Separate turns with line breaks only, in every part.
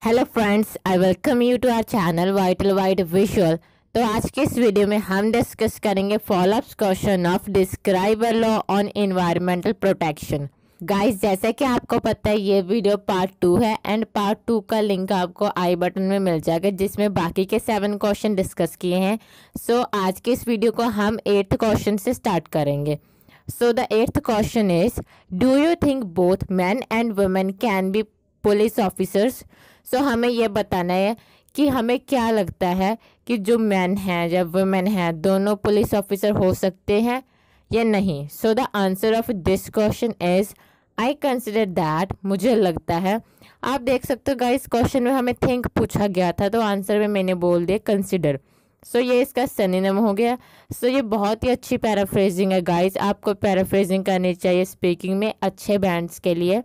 Hello friends, I welcome you to our channel vital white visual. तो आज के इस वीडियो में हम डिस्कस करेंगे follow up question of describe a law on environmental protection. Guys, जैसे कि आपको पता है ये वीडियो पार्ट 2 है एंड पार्ट 2 का लिंक आपको आई बटन में मिल जाएगा जिसमें बाकी के 7 क्वेश्चन डिस्कस किए हैं। सो आज के इस वीडियो को हम 8th क्वेश्चन से स्टार्ट करेंगे। So the 8th question is, do you think both man and women can be police officers? So हमें यह बताना है कि हमें क्या लगता है कि जो मैन हैं या वुमेन हैं दोनों पुलिस ऑफिसर हो सकते हैं या नहीं। सो the answer of this question is I consider that, मुझे लगता है। आप देख सकते हो गाइस, क्वेश्चन में हमें थिंक पूछा गया था तो आंसर में मैंने बोल दिया कंसिडर। सो ये इसका सिनोनिम हो गया। सो ये बहुत ही अच्छी पैराफ्रेजिंग है गाइस, आपको पैराफ्रेजिंग करनी चाहिए स्पीकिंग में अच्छे बैंड्स के लिए।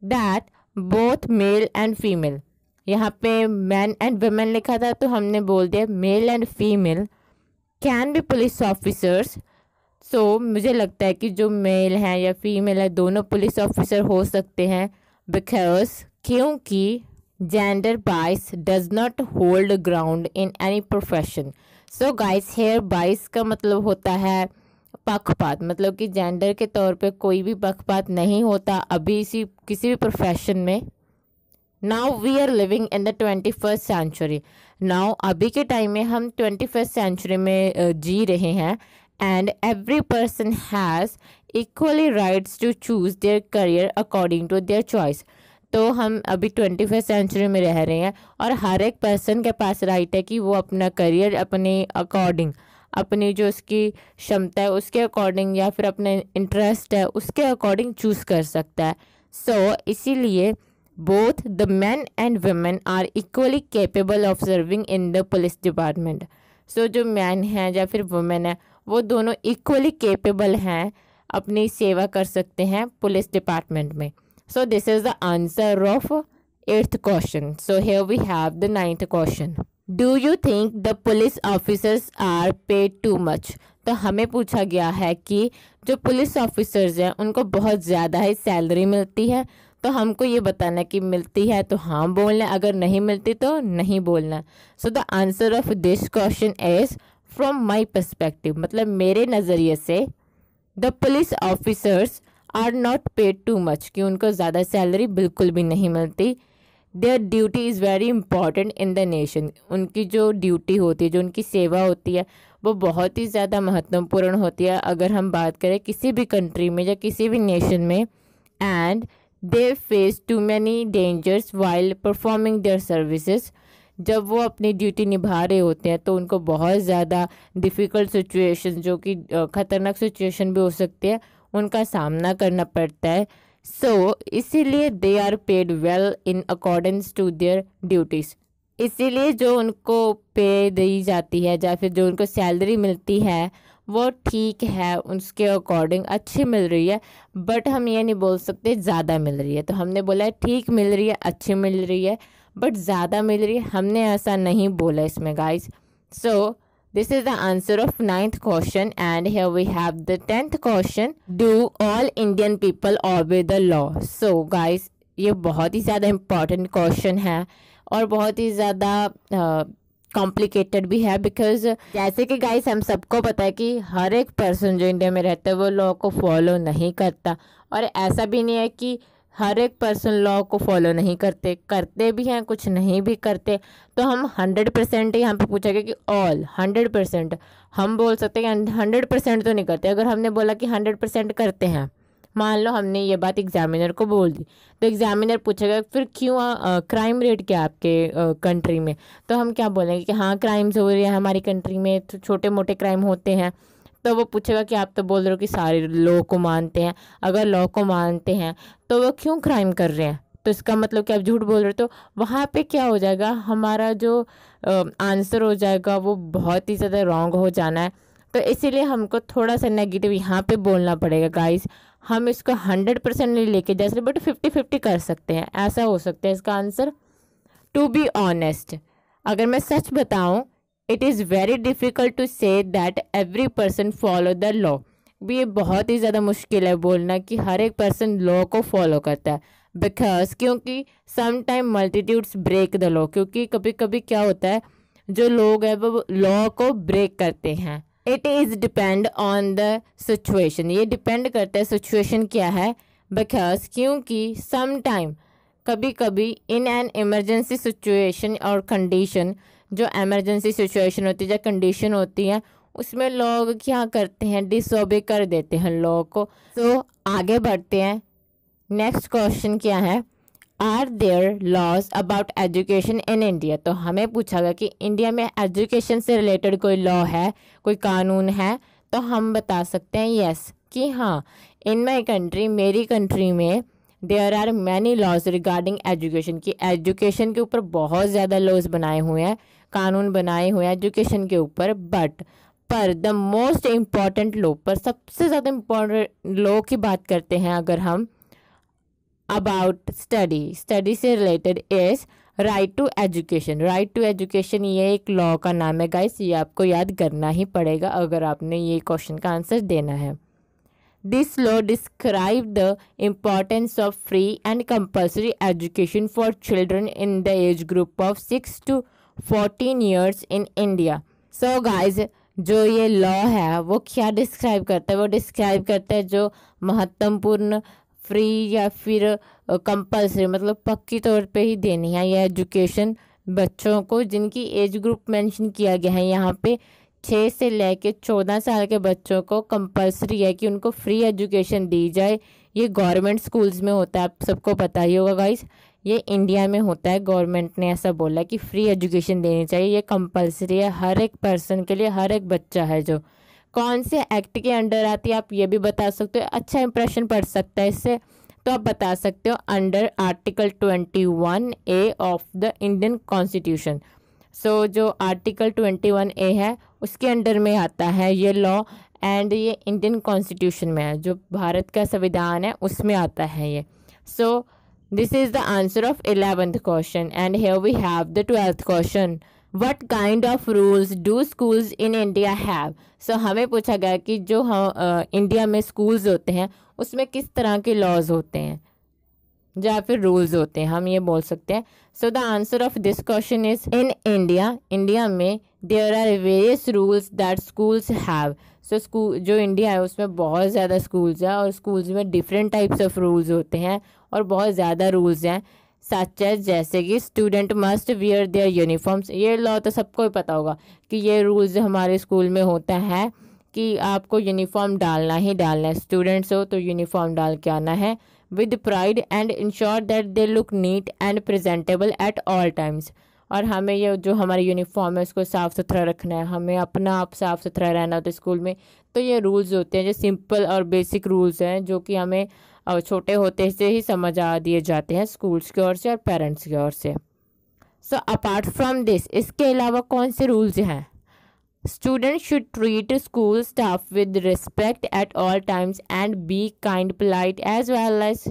That both male and female, यहाँ पे मैन एंड वुमेन लिखा था तो हमने बोल दिया male and female can be police officers. So मुझे लगता है कि जो मेल हैं या फीमेल है दोनों पुलिस ऑफिसर हो सकते हैं बिकॉज क्योंकि gender bias does not hold ground in any profession. So guys, here bias का मतलब होता है पक्षपात, मतलब कि जेंडर के तौर पे कोई भी पक्षपात नहीं होता अभी इसी किसी भी प्रोफेशन में। Now we are living in the 21st century. Now अभी के टाइम में हम 21st सेंचुरी में जी रहे हैं and every person has equally rights to choose their career according to their choice. तो हम अभी 21st सेंचुरी में रह रहे हैं और हर एक पर्सन के पास राइट है कि वो अपना करियर अपने अकॉर्डिंग, अपनी जो उसकी क्षमता है उसके अकॉर्डिंग या फिर अपने इंटरेस्ट है उसके अकॉर्डिंग चूज़ कर सकता है। सो इसीलिए both the man and women are equally capable of serving in the police department. So जो मैन हैं या फिर वुमेन है वो दोनों इक्वली केपेबल हैं, अपनी सेवा कर सकते हैं पुलिस डिपार्टमेंट में। So this is the answer of 8th question. So here we have the 9th question, do you think the police officers are paid too much? तो हमें पूछा गया है कि जो पुलिस ऑफिसर्स हैं उनको बहुत ज़्यादा ही सैलरी मिलती है। तो हमको ये बताना कि मिलती है तो हाँ बोलना, अगर नहीं मिलती तो नहीं बोलना। So the answer of this question is from my perspective, मतलब मेरे नज़रिए से the police officers are not paid too much, कि उनको ज़्यादा सैलरी बिल्कुल भी नहीं मिलती। Their duty is very important in the nation, उनकी जो ड्यूटी होती है, जो उनकी सेवा होती है वो बहुत ही ज़्यादा महत्वपूर्ण होती है अगर हम बात करें किसी भी कंट्री में या किसी भी नेशन में। And they face too many dangers while performing their services, जब वो अपनी ड्यूटी निभा रहे होते हैं तो उनको बहुत ज़्यादा डिफ़िकल्ट सिचुएशन, जो कि ख़तरनाक सिचुएशन भी हो सकती है, उनका सामना करना पड़ता है। सो इसीलिए they are paid well in accordance to their duties, इसीलिए जो उनको पे दी जाती है या फिर जो उनको सैलरी मिलती है वो ठीक है, उसके अकॉर्डिंग अच्छी मिल रही है। बट हम ये नहीं बोल सकते ज़्यादा मिल रही है, तो हमने बोला है ठीक मिल रही है, अच्छी मिल रही है, बट ज़्यादा मिल रही है हमने ऐसा नहीं बोला इसमें guys. So this is the answer of 9th question and here we have the 10th question, do all Indian people obey the law? So guys, ये बहुत ही ज़्यादा important question है और बहुत ही ज़्यादा कॉम्प्लिकेटेड भी है बिकॉज जैसे कि गाइस हम सबको पता है कि हर एक पर्सन जो इंडिया में रहता है वो लॉ को फॉलो नहीं करता, और ऐसा भी नहीं है कि हर एक पर्सन लॉ को फॉलो नहीं करते, करते भी हैं कुछ नहीं भी करते। तो हम 100% यहाँ पे पूछा गया कि ऑल 100%, हम बोल सकते हैं कि 100% तो नहीं करते। अगर हमने बोला कि 100% करते हैं, मान लो हमने ये बात एग्जामिनर को बोल दी तो एग्जामिनर पूछेगा फिर क्यों क्राइम रेट क्या आपके कंट्री में, तो हम क्या बोलेंगे कि हाँ क्राइम्स हो रही है हमारी कंट्री में, तो छोटे मोटे क्राइम होते हैं। तो वो पूछेगा कि आप तो बोल रहे हो कि सारे लॉ को मानते हैं, अगर लॉ को मानते हैं तो वो क्यों क्राइम कर रहे हैं, तो इसका मतलब कि आप झूठ बोल रहे हो। तो वहाँ पे क्या हो जाएगा, हमारा जो आंसर हो जाएगा वो बहुत ही ज़्यादा रॉन्ग हो जाना है। तो इसीलिए हमको थोड़ा सा नेगेटिव यहाँ पे बोलना पड़ेगा गाइस। हम इसको 100% नहीं लेके जा सकते बट 50-50 कर सकते हैं, ऐसा हो सकता है इसका आंसर। टू बी ऑनेस्ट, अगर मैं सच बताऊं, it is very difficult to say that every person follow the law. भी ये बहुत ही ज़्यादा मुश्किल है बोलना कि हर एक पर्सन लॉ को फॉलो करता है, बिकॉज क्योंकि some time multitudes break the law, क्योंकि कभी कभी क्या होता है जो लोग हैं वो लॉ को ब्रेक करते हैं। It is depend on the situation, ये डिपेंड करता है सिचुएशन क्या है। बिकॉज क्योंकि सम टाइम कभी कभी इन एन इमरजेंसी सिचुएशन और कंडीशन, जो एमरजेंसी सिचुएशन होती है या कंडीशन होती है उसमें लोग क्या करते हैं, डिसओबे कर देते हैं लॉ को। तो आगे बढ़ते हैं। नेक्स्ट क्वेश्चन क्या है, are there laws about education in India. तो हमें पूछा गया कि इंडिया में एजुकेशन से रिलेटेड कोई लॉ है, कोई कानून है। तो हम बता सकते हैं यस कि हाँ, इन माई कंट्री, मेरी कंट्री में there are many laws regarding education, की एजुकेशन के ऊपर बहुत ज़्यादा लॉज बनाए हुए हैं, कानून बनाए हुए हैं एजुकेशन के ऊपर। बट पर द मोस्ट इम्पॉर्टेंट लॉ, पर सबसे ज़्यादा इम्पॉर्टेंट लॉ की बात करते हैं अगर हम अबाउट स्टडी से related is right to education. Right to education ये एक लॉ का नाम है गाइस, ये आपको याद करना ही पड़ेगा अगर आपने ये क्वेश्चन का आंसर देना है। This law describe the importance of free and compulsory education for children in the age group of 6 to 14 years in India. So guys, जो ये लॉ है वो क्या डिस्क्राइब करता है, वो डिस्क्राइब करता है जो महत्वपूर्ण फ्री या फिर कंपल्सरी, मतलब पक्की तौर पे ही देनी है ये एजुकेशन बच्चों को, जिनकी एज ग्रुप मेंशन किया गया है यहाँ पे 6 से लेके 14 साल के बच्चों को कंपल्सरी है कि उनको फ्री एजुकेशन दी जाए। ये गवर्नमेंट स्कूल्स में होता है, आप सबको पता ही होगा गाइस, ये इंडिया में होता है। गवर्नमेंट ने ऐसा बोला कि फ्री एजुकेशन देनी चाहिए, ये कंपल्सरी है हर एक पर्सन के लिए, हर एक बच्चा है। जो कौन से एक्ट के अंडर आती है आप ये भी बता सकते हो, अच्छा इंप्रेशन पड़ सकता है इससे। तो आप बता सकते हो under article 21A of the Indian constitution. So जो आर्टिकल 21A है उसके अंडर में आता है ये लॉ, एंड ये इंडियन कॉन्स्टिट्यूशन में है, जो भारत का संविधान है उसमें आता है ये। So this is the answer of 11th question, and here we have the 12th question. What kind of rules do schools in India have? So हमें पूछा गया कि जो हम इंडिया में स्कूल्स होते हैं उसमें किस तरह के लॉज होते हैं या फिर रूल्स होते हैं, हम ये बोल सकते हैं। So the answer of this question is in India, India में there are various rules that schools have. So school जो इंडिया है उसमें बहुत ज़्यादा स्कूल्स हैं और स्कूल्स में डिफरेंट टाइप्स ऑफ रूल्स होते हैं और बहुत ज़्यादा रूल्स हैं। सच एज जैसे कि student must wear their uniforms, ये लॉ तो सबको ही पता होगा कि ये रूल्स हमारे स्कूल में होता है कि आपको यूनिफॉर्म डालना ही डालना है, स्टूडेंट्स हो तो यूनिफॉर्म डाल के आना है with pride and ensure that they look neat and presentable eight all times. और हमें ये जो हमारा यूनिफॉर्म है उसको साफ़ सुथरा रखना है, हमें अपना आप साफ़ सुथरा रहना होता है स्कूल में। तो ये रूल्स होते हैं जो सिंपल और बेसिक रूल्स हैं जो कि हमें और छोटे होते से ही समझ आ दिए जाते हैं स्कूल्स की ओर से और पेरेंट्स की ओर से। सो अपार्ट फ्रॉम दिस, इसके अलावा कौन से रूल्स हैं? Student should treat school staff with respect at all times and be kind, polite as well as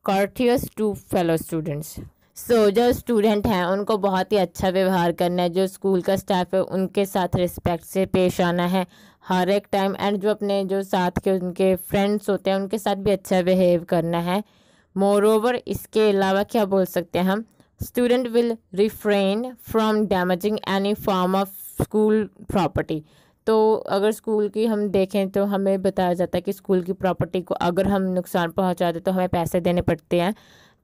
courteous to fellow students. So जो स्टूडेंट हैं उनको बहुत ही अच्छा व्यवहार करना है, जो स्कूल का स्टाफ है उनके साथ रिस्पेक्ट से पेश आना है हर एक टाइम, एंड जो अपने जो साथ के उनके फ्रेंड्स होते हैं उनके साथ भी अच्छा बिहेव करना है। मोर ओवर इसके अलावा क्या बोल सकते हैं हम, student will refrain from damaging any form of school property. तो अगर स्कूल की हम देखें तो हमें बताया जाता है कि स्कूल की प्रॉपर्टी को अगर हम नुकसान पहुंचा दें तो हमें पैसे देने पड़ते हैं।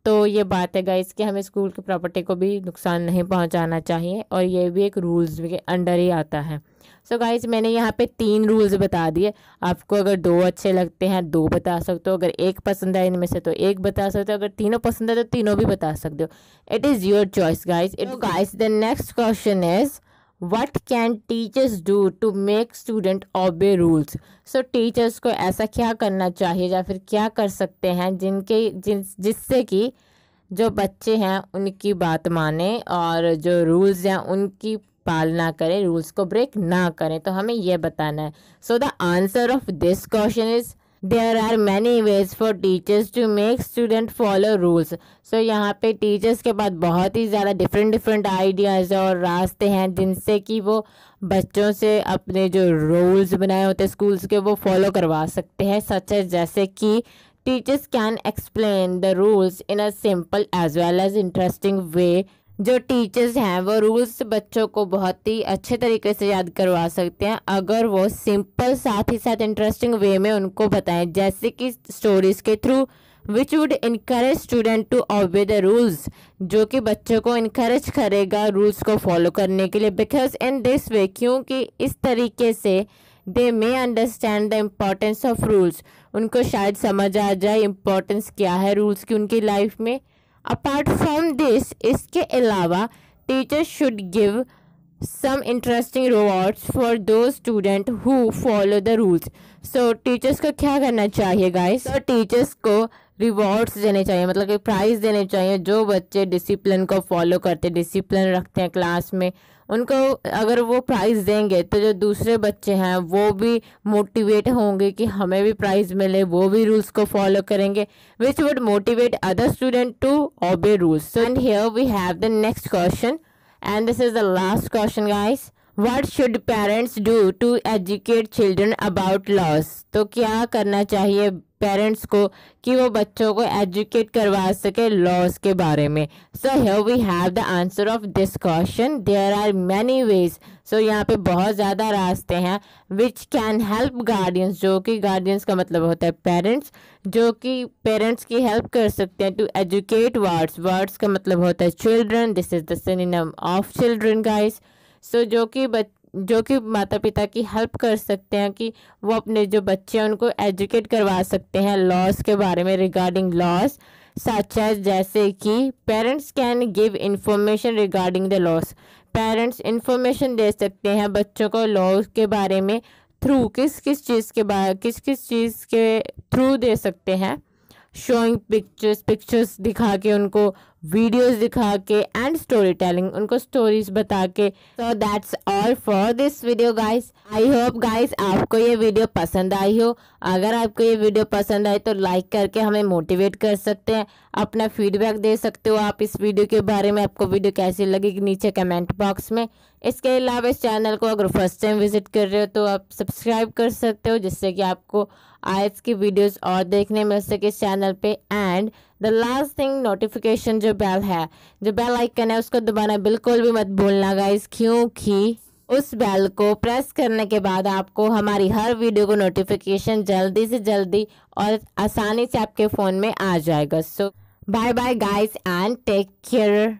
तो ये बात है गाइस कि हमें स्कूल की प्रॉपर्टी को भी नुकसान नहीं पहुंचाना चाहिए और ये भी एक रूल्स के अंडर ही आता है। सो गाइस मैंने यहाँ पे 3 रूल्स बता दिए, आपको अगर 2 अच्छे लगते हैं 2 बता सकते हो, अगर एक पसंद है इनमें से तो एक बता सकते हो, अगर तीनों पसंद है तो तीनों भी बता सकते हो। It is your choice guys. Guys the next question is What can teachers do to make student obey rules? So teachers को ऐसा क्या करना चाहिए या फिर क्या कर सकते हैं जिससे कि जो बच्चे हैं उनकी बात माने और जो रूल्स हैं उनकी पालना करें, रूल्स को ब्रेक ना करें। तो हमें ये बताना है। So the answer of this question is there are many ways for teachers to make student follow rules. So यहाँ पे टीचर्स के पास बहुत ही ज़्यादा डिफरेंट आइडियाज़ और रास्ते हैं जिनसे कि वो बच्चों से अपने जो रूल्स बनाए होते हैं स्कूल्स के वो फॉलो करवा सकते हैं। सच है जैसे कि teachers can explain the rules in a simple as well as interesting way. जो टीचर्स हैं वो रूल्स बच्चों को बहुत ही अच्छे तरीके से याद करवा सकते हैं अगर वो सिंपल साथ ही साथ इंटरेस्टिंग वे में उनको बताएं, जैसे कि स्टोरीज के through, which would encourage student to obey the rules, जो कि बच्चों को इनकरेज करेगा रूल्स को फॉलो करने के लिए। बिकॉज इन दिस वे, क्योंकि इस तरीके से they may understand the importance of rules, उनको शायद समझ आ जाए इम्पोर्टेंस क्या है रूल्स की उनकी लाइफ में। अपार्ट फ्रॉम दिस, इसके अलावा teachers should give some interesting rewards for those students who follow the rules। so teachers को क्या करना चाहिए गाइस? तो टीचर्स को रिवॉर्ड्स देने चाहिए, मतलब कि प्राइज देने चाहिए जो बच्चे डिसिप्लिन को फॉलो करते, डिसिप्लिन रखते हैं क्लास में। उनको अगर वो प्राइज़ देंगे तो जो दूसरे बच्चे हैं वो भी मोटिवेट होंगे कि हमें भी प्राइज़ मिले, वो भी रूल्स को फॉलो करेंगे, which would motivate other student to obey rules. And here we have the next question, and this is the last question guys। what should parents do to educate children about laws? तो क्या करना चाहिए parents को कि वो बच्चों को educate करवा सके लॉज के बारे में। So here we have the answer of this question. There are many ways. So यहाँ पे बहुत ज़्यादा रास्ते हैं विच कैन हेल्प गार्डियंस, जो कि गार्डियंस का मतलब होता है पेरेंट्स, जो कि पेरेंट्स की हेल्प कर सकते हैं टू एजुकेट वर्ड्स। वर्ड्स का मतलब होता है children, this is the synonym of children guys. So जो कि माता पिता की हेल्प कर सकते हैं कि वो अपने जो बच्चे हैं उनको एजुकेट करवा सकते हैं लॉज के बारे में, रिगार्डिंग लॉज सच एज, जैसे कि parents can give information regarding the laws. Parents information दे सकते हैं बच्चों को लॉज के बारे में थ्रू किस किस चीज़ के थ्रू दे सकते हैं, शोइंग पिक्चर्स दिखा के उनको, वीडियोस दिखा के, एंड स्टोरी टेलिंग, उनको स्टोरीज बता के। So that's all for this video guys. I hope guys आपको ये वीडियो पसंद आई हो। अगर आपको ये वीडियो पसंद आए तो लाइक करके हमें मोटिवेट कर सकते हैं, अपना फीडबैक दे सकते हो आप इस वीडियो के बारे में, आपको वीडियो कैसी लगी नीचे कमेंट बॉक्स में। इसके अलावा इस चैनल को अगर फर्स्ट टाइम विजिट कर रहे हो तो आप सब्सक्राइब कर सकते हो, जिससे कि आपको आज की वीडियोस और देखने मिल सके इस चैनल पे। And the last thing, notification जो बेल है, जो बेल आइकन है, उसको दबाना बिल्कुल भी मत भूलना गाइस, क्योंकि उस बेल को प्रेस करने के बाद आपको हमारी हर वीडियो को नोटिफिकेशन जल्दी से जल्दी और आसानी से आपके फ़ोन में आ जाएगा। So bye bye guys and take care.